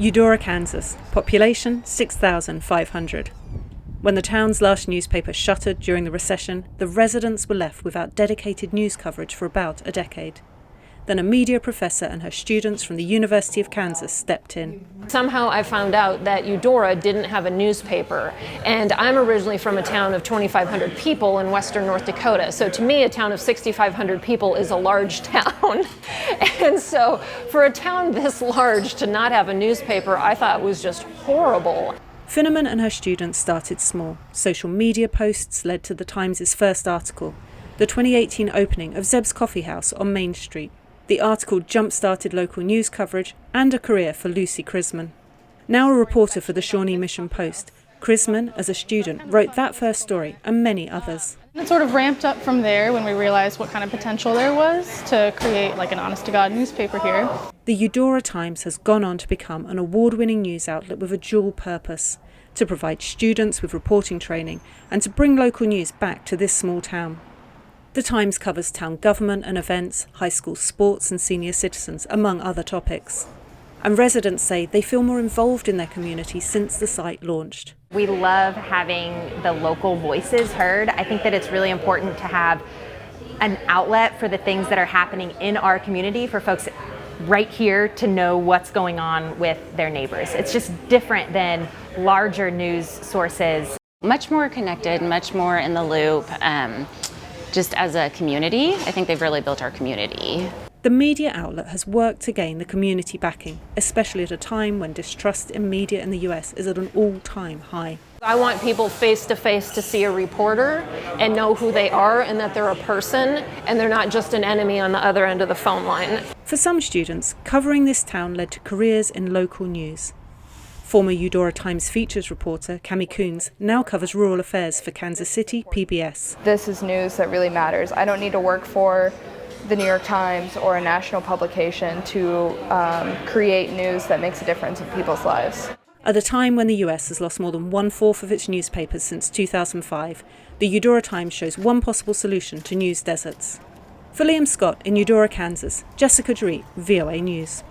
Eudora, Kansas. Population 6,500. When the town's last newspaper shuttered during the recession, the residents were left without dedicated news coverage for about a decade. Then a media professor and her students from the University of Kansas stepped in. Somehow I found out that Eudora didn't have a newspaper, and I'm originally from a town of 2,500 people in western North Dakota. So to me, a town of 6,500 people is a large town. And so for a town this large to not have a newspaper, I thought was just horrible. Finneman and her students started small. Social media posts led to the Times' first article, the 2018 opening of Zeb's Coffee House on Main Street. The article jump-started local news coverage and a career for Lucy Crisman. Now a reporter for the Shawnee Mission Post, Crisman, as a student, wrote that first story and many others. It sort of ramped up from there when we realized what kind of potential there was to create like an honest-to-God newspaper here. The Eudora Times has gone on to become an award-winning news outlet with a dual purpose: to provide students with reporting training and to bring local news back to this small town. The Times covers town government and events, high school sports and senior citizens, among other topics. And residents say they feel more involved in their community since the site launched. We love having the local voices heard. I think that it's really important to have an outlet for the things that are happening in our community for folks right here to know what's going on with their neighbors. It's just different than larger news sources. Much more connected, much more in the loop. Just as a community, I think they've really built our community. The media outlet has worked to gain the community backing, especially at a time when distrust in media in the US is at an all-time high. I want people face-to-face to see a reporter and know who they are and that they're a person and they're not just an enemy on the other end of the phone line. For some students, covering this town led to careers in local news. Former Eudora Times features reporter Cami Coons now covers rural affairs for Kansas City PBS. This is news that really matters. I don't need to work for the New York Times or a national publication to create news that makes a difference in people's lives. At a time when the US has lost more than 1/4 of its newspapers since 2005, the Eudora Times shows one possible solution to news deserts. For Liam Scott in Eudora, Kansas, Jessica Jerreat, VOA News.